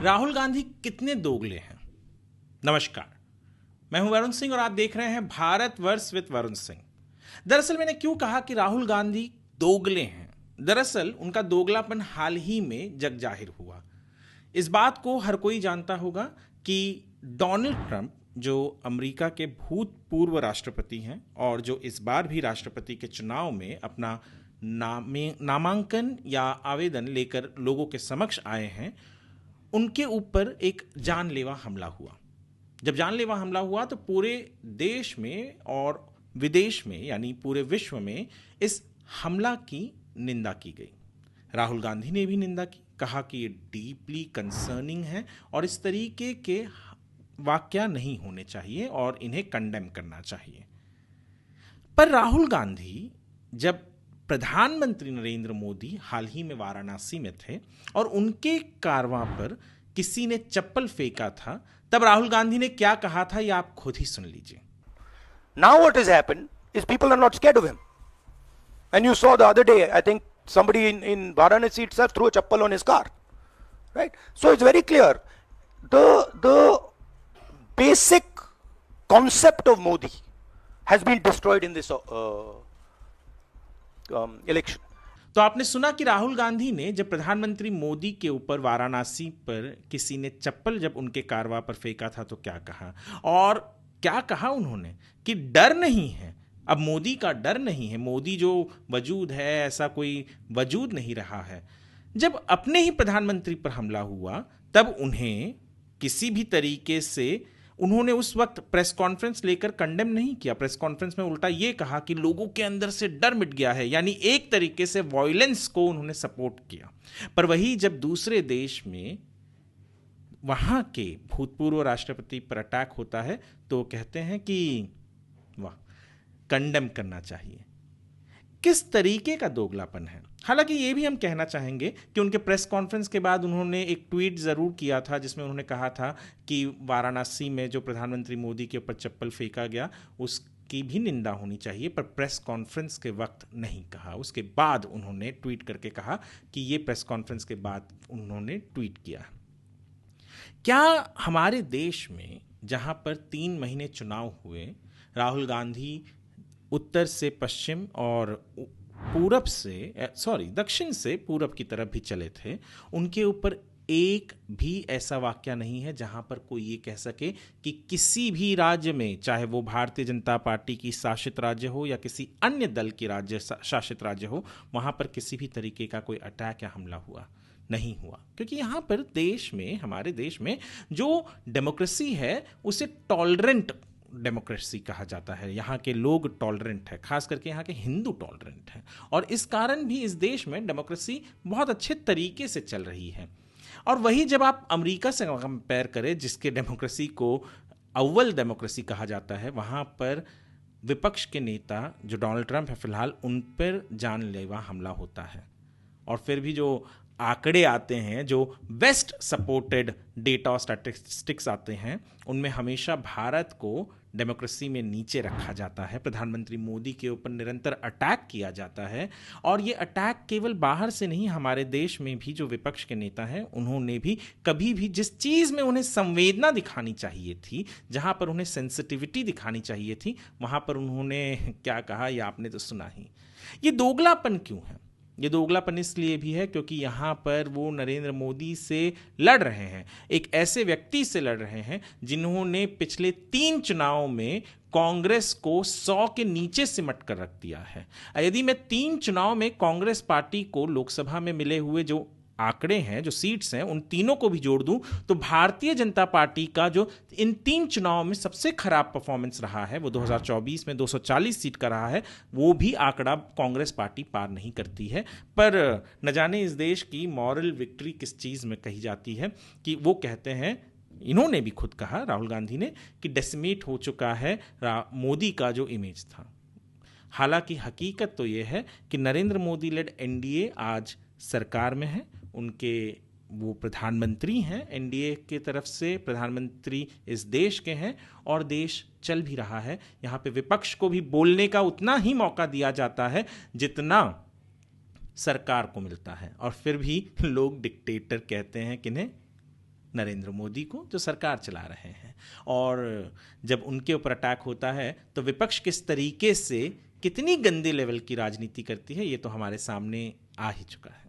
राहुल गांधी कितने दोगले हैं। नमस्कार, मैं हूं वरुण सिंह और आप देख रहे हैं भारत वर्स विद वरुण सिंह। दरअसल मैंने क्यों कहा कि राहुल गांधी दोगले हैं? दरअसल उनका दोगलापन हाल ही में जग जाहिर हुआ। इस बात को हर कोई जानता होगा कि डोनाल्ड ट्रंप, जो अमेरिका के भूतपूर्व राष्ट्रपति हैं और जो इस बार भी राष्ट्रपति के चुनाव में अपना नामांकन या आवेदन लेकर लोगों के समक्ष आए हैं, उनके ऊपर एक जानलेवा हमला हुआ। जब जानलेवा हमला हुआ तो पूरे देश में और विदेश में यानी पूरे विश्व में इस हमला की निंदा की गई। राहुल गांधी ने भी निंदा की, कहा कि ये डीपली कंसर्निंग है और इस तरीके के वाकया नहीं होने चाहिए और इन्हें कंडेम करना चाहिए। पर राहुल गांधी जब प्रधानमंत्री नरेंद्र मोदी हाल ही में वाराणसी में थे और उनके कारवां पर किसी ने चप्पल फेंका था, तब राहुल गांधी ने क्या कहा था ये आप खुद ही सुन लीजिए। Now what has happened is people are not scared of him. And you saw the other day, I think somebody in Varanasi itself threw a chappal on his car. Right? So it's very clear. The basic concept of Modi has been destroyed in this election. तो आपने सुना कि राहुल गांधी ने जब प्रधानमंत्री मोदी के ऊपर वाराणसी पर किसी ने चप्पल जब उनके कारवा पर फेंका था तो क्या कहा, और क्या कहा उन्होंने कि डर नहीं है, अब मोदी का डर नहीं है, मोदी जो वजूद है ऐसा कोई वजूद नहीं रहा है। जब अपने ही प्रधानमंत्री पर हमला हुआ तब उन्हें किसी भी तरीके से उन्होंने उस वक्त प्रेस कॉन्फ्रेंस लेकर कंडेम नहीं किया। प्रेस कॉन्फ्रेंस में उल्टा ये कहा कि लोगों के अंदर से डर मिट गया है, यानी एक तरीके से वॉयलेंस को उन्होंने सपोर्ट किया। पर वही जब दूसरे देश में वहां के भूतपूर्व राष्ट्रपति पर अटैक होता है तो कहते हैं कि वाह, कंडेम करना चाहिए। किस तरीके का दोगलापन है। हालांकि ये भी हम कहना चाहेंगे कि उनके प्रेस कॉन्फ्रेंस के बाद उन्होंने एक ट्वीट ज़रूर किया था जिसमें उन्होंने कहा था कि वाराणसी में जो प्रधानमंत्री मोदी के ऊपर चप्पल फेंका गया उसकी भी निंदा होनी चाहिए, पर प्रेस कॉन्फ्रेंस के वक्त नहीं कहा। उसके बाद उन्होंने ट्वीट करके कहा कि ये प्रेस कॉन्फ्रेंस के बाद उन्होंने ट्वीट किया। क्या हमारे देश में जहाँ पर 3 महीने चुनाव हुए, राहुल गांधी उत्तर से पश्चिम और दक्षिण से पूरब की तरफ भी चले थे, उनके ऊपर एक भी ऐसा वाकया नहीं है जहां पर कोई ये कह सके कि किसी भी राज्य में, चाहे वो भारतीय जनता पार्टी की शासित राज्य हो या किसी अन्य दल की राज्य शासित राज्य हो, वहां पर किसी भी तरीके का कोई अटैक या हमला हुआ नहीं हुआ। क्योंकि यहाँ पर देश में, हमारे देश में जो डेमोक्रेसी है उसे टॉलरेंट डेमोक्रेसी कहा जाता है। यहाँ के लोग टॉलरेंट है, खास करके यहाँ के हिंदू टॉलरेंट हैं, और इस कारण भी इस देश में डेमोक्रेसी बहुत अच्छे तरीके से चल रही है। और वही जब आप अमेरिका से कंपेयर करें, जिसके डेमोक्रेसी को अव्वल डेमोक्रेसी कहा जाता है, वहाँ पर विपक्ष के नेता जो डोनाल्ड ट्रंप है फिलहाल, उन पर जानलेवा हमला होता है। और फिर भी जो आंकड़े आते हैं, जो वेस्ट सपोर्टेड डेटा और स्टैटिस्टिक्स आते हैं, उनमें हमेशा भारत को डेमोक्रेसी में नीचे रखा जाता है। प्रधानमंत्री मोदी के ऊपर निरंतर अटैक किया जाता है, और ये अटैक केवल बाहर से नहीं, हमारे देश में भी जो विपक्ष के नेता हैं उन्होंने भी कभी भी जिस चीज़ में उन्हें संवेदना दिखानी चाहिए थी, जहाँ पर उन्हें सेंसिटिविटी दिखानी चाहिए थी, वहाँ पर उन्होंने क्या कहा ये आपने तो सुना ही। ये दोगलापन क्यों है? ये दोगलापन इसलिए भी है क्योंकि यहाँ पर वो नरेंद्र मोदी से लड़ रहे हैं, एक ऐसे व्यक्ति से लड़ रहे हैं जिन्होंने पिछले 3 चुनाव में कांग्रेस को 100 के नीचे सिमट कर रख दिया है। यदि मैं 3 चुनाव में कांग्रेस पार्टी को लोकसभा में मिले हुए जो आंकड़े हैं, जो सीट्स हैं, उन तीनों को भी जोड़ दूं तो भारतीय जनता पार्टी का जो इन 3 चुनाव में सबसे खराब परफॉर्मेंस रहा है वो 2024 में 240 सीट का रहा है, वो भी आंकड़ा कांग्रेस पार्टी पार नहीं करती है। पर न जाने इस देश की मॉरल विक्ट्री किस चीज़ में कही जाती है कि वो कहते हैं, इन्होंने भी खुद कहा राहुल गांधी ने, कि डेसिमेट हो चुका है मोदी का जो इमेज था। हालांकि हकीकत तो ये है कि नरेंद्र मोदी लेड एनडीए आज सरकार में है, उनके वो प्रधानमंत्री हैं, एनडीए की तरफ से प्रधानमंत्री इस देश के हैं और देश चल भी रहा है। यहाँ पे विपक्ष को भी बोलने का उतना ही मौका दिया जाता है जितना सरकार को मिलता है, और फिर भी लोग डिक्टेटर कहते हैं किन्हें? नरेंद्र मोदी को जो सरकार चला रहे हैं। और जब उनके ऊपर अटैक होता है तो विपक्ष किस तरीके से कितनी गंदे लेवल की राजनीति करती है ये तो हमारे सामने आ ही चुका है।